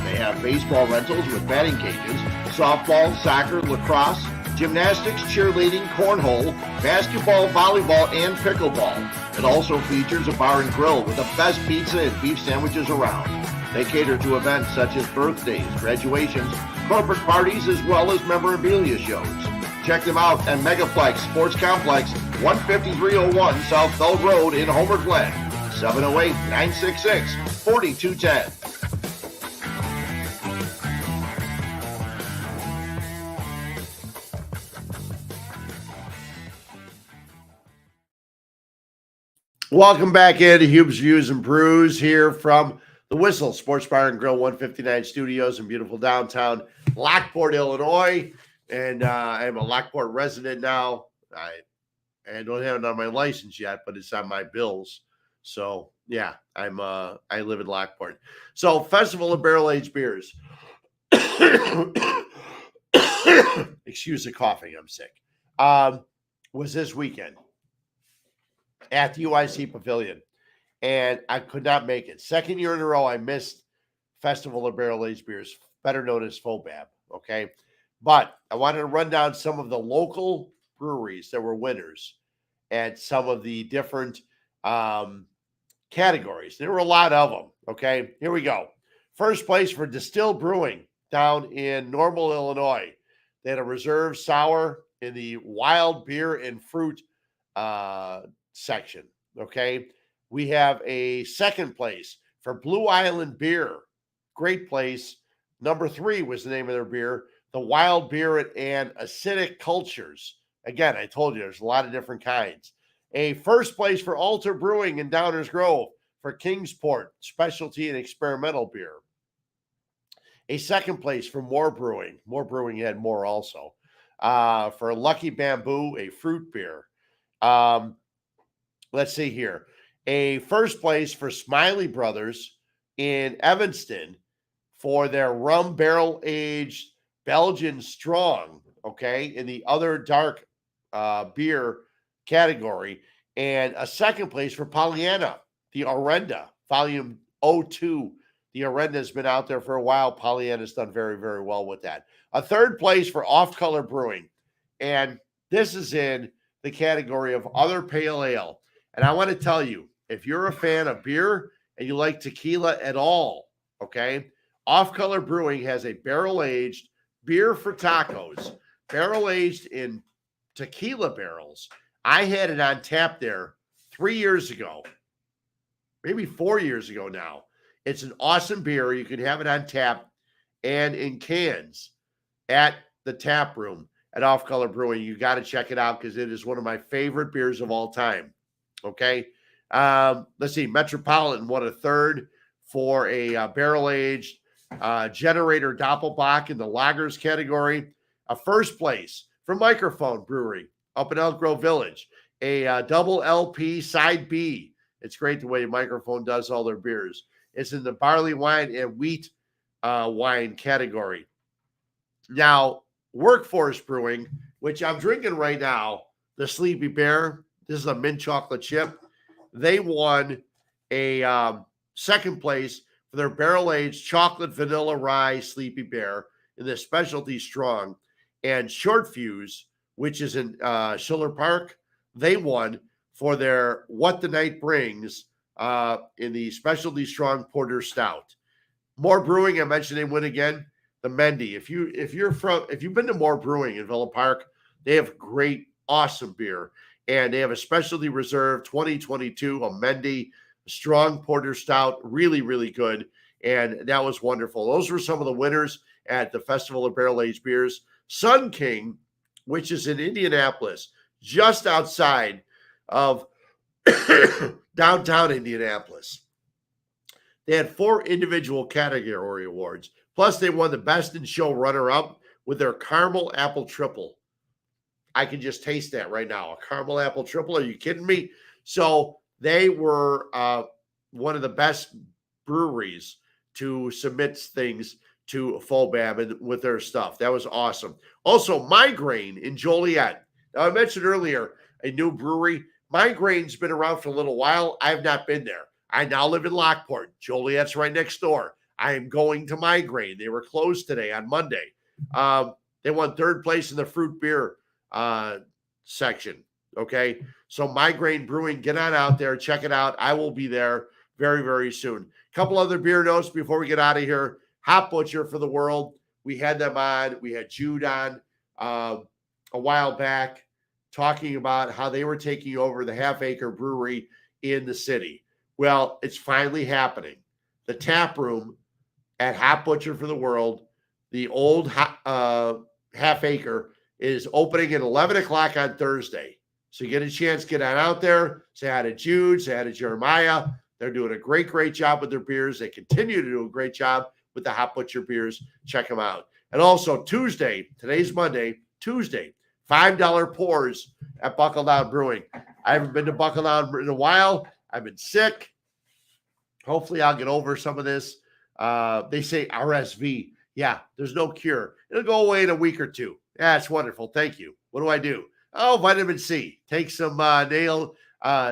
They have baseball rentals with batting cages, softball, soccer, lacrosse, gymnastics, cheerleading, cornhole, basketball, volleyball, and pickleball. It also features a bar and grill with the best pizza and beef sandwiches around. They cater to events such as birthdays, graduations, corporate parties, as well as memorabilia shows. Check them out at Megaplex Sports Complex, 15301 South Bell Road in Homer Glen, 708-966-4210. Welcome back into Huebs Views and Brews here from the Whistle Sports Bar and Grill 159 Studios in beautiful downtown Lockport, Illinois. And I'm a Lockport resident now. I don't have it on my license yet, but it's on my bills. So yeah, I live in Lockport. So Festival of Barrel Aged Beers. Excuse the coughing, I'm sick. Was this weekend at the UIC Pavilion, and I could not make it. Second year in a row, I missed Festival of Barrel Aged Beers, better known as Fobab. Okay. But I wanted to run down some of the local breweries that were winners at some of the different categories. There were a lot of them. Okay, here we go. First place for Distilled Brewing down in Normal, Illinois. They had a reserve sour in the wild beer and fruit section. Okay, we have a second place for Blue Island Beer. Great place. Number 3 was the name of their beer. The wild beer and acidic cultures. Again, I told you there's a lot of different kinds. A first place for Altar Brewing in Downers Grove for Kingsport specialty and experimental beer. A second place for More Brewing. More Brewing had more also. For Lucky Bamboo, a fruit beer. Let's see here. A first place for Smiley Brothers in Evanston for their rum barrel aged Belgian Strong, okay, in the other dark beer category. And a second place for Pollyanna, the Orenda, Volume O2. The arena has been out there for a while. Pollyanna's done very, very well with that. A third place for Off Color Brewing. And this is in the category of other pale ale. And I want to tell you, if you're a fan of beer and you like tequila at all, okay, Off Color Brewing has a barrel-aged beer for tacos, barrel-aged in tequila barrels. I had it on tap there 3 years ago, maybe 4 years ago now. It's an awesome beer. You can have it on tap and in cans at the tap room at Off Color Brewing. You got to check it out because it is one of my favorite beers of all time. Okay. Let's see. Metropolitan won a third for a barrel-aged Generator Doppelbock in the lagers category. A first place for Microphone Brewery up in Elk Grove Village. A double LP side B. It's great the way Microphone does all their beers. It's in the barley wine and wheat wine category. Now, Workforce Brewing, which I'm drinking right now, the Sleepy Bear. This is a mint chocolate chip. They won a second place for their barrel-aged chocolate vanilla rye Sleepy Bear in the specialty strong. And Short Fuse, which is in Schiller Park, they won for their What the Night Brings in the specialty strong porter stout. More Brewing, I mentioned they win again. The Mendy. If you've been to More Brewing in Villa Park, they have great, awesome beer. And they have a specialty reserve 2022, a Mendy strong porter stout, really, really good. And that was wonderful. Those were some of the winners at the Festival of Barrel-Aged Beers. Sun King, which is in Indianapolis, just outside of downtown Indianapolis. They had 4 individual category awards. Plus, they won the Best in Show runner-up with their Caramel Apple Triple. I can just taste that right now. A Caramel Apple Triple. Are you kidding me? So they were one of the best breweries to submit things to FOBAB and with their stuff. That was awesome. Also, Migraine in Joliet. Now, I mentioned earlier a new brewery. Migraine's been around for a little while. I have not been there. I now live in Lockport. Joliet's right next door. I am going to Migraine. They were closed today on Monday. They won third place in the fruit beer section. Okay. So Migraine Brewing, get on out there. Check it out. I will be there very, very soon. A couple other beer notes before we get out of here. Hop Butcher for the World. We had them on. We had Jude on a while back talking about how they were taking over the Half Acre Brewery in the city. Well, it's finally happening. The tap room at Hop Butcher for the World, the old Half Acre, is opening at 11 o'clock on Thursday. So you get a chance to get on out there, say hi to Jude, say hi to Jeremiah. They're doing a great, great job with their beers. They continue to do a great job with the Hop Butcher beers. Check them out. And also Tuesday, today's Monday, Tuesday, $5 pours at Buckle Down Brewing. I haven't been to Buckle Down in a while. I've been sick. Hopefully I'll get over some of this. They say RSV. Yeah, there's no cure. It'll go away in a week or two. Yeah, it's wonderful. Thank you. What do? Oh, vitamin C. Take some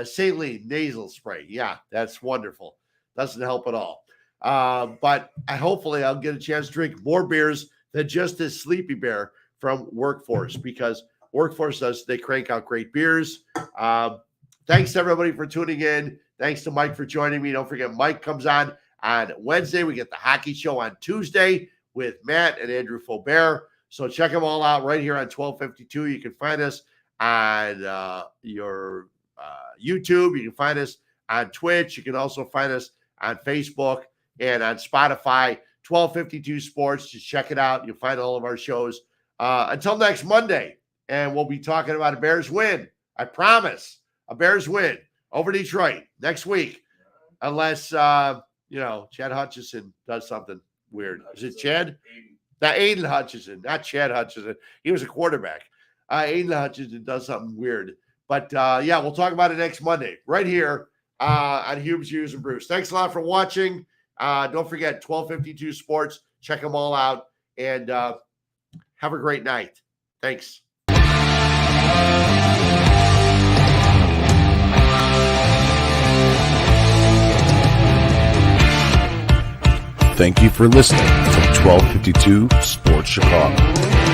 saline nasal spray. Yeah, that's wonderful. Doesn't help at all. But hopefully I'll get a chance to drink more beers than just this Sleepy Bear from Workforce, because Workforce they crank out great beers. Thanks to everybody for tuning in. Thanks to Mike for joining me. Don't forget, Mike comes on Wednesday. We get the hockey show on Tuesday with Matt and Andrew Faubert. So check them all out right here on 1252. You can find us on your YouTube. You can find us on Twitch. You can also find us on Facebook and on Spotify. 1252 Sports. Just check it out. You'll find all of our shows. Until next Monday, and we'll be talking about a Bears win. I promise. A Bears win over Detroit next week. Unless, Chad Hutchison does something weird. Is it Chad? Aiden Hutchison, not Chad Hutchison. He was a quarterback. Aiden Hutchison does something weird. But, we'll talk about it next Monday right here on Huebs Views Brews. Thanks a lot for watching. Don't forget, 1252 Sports. Check them all out. And have a great night. Thanks. Thank you for listening to 1252 Sports Chicago.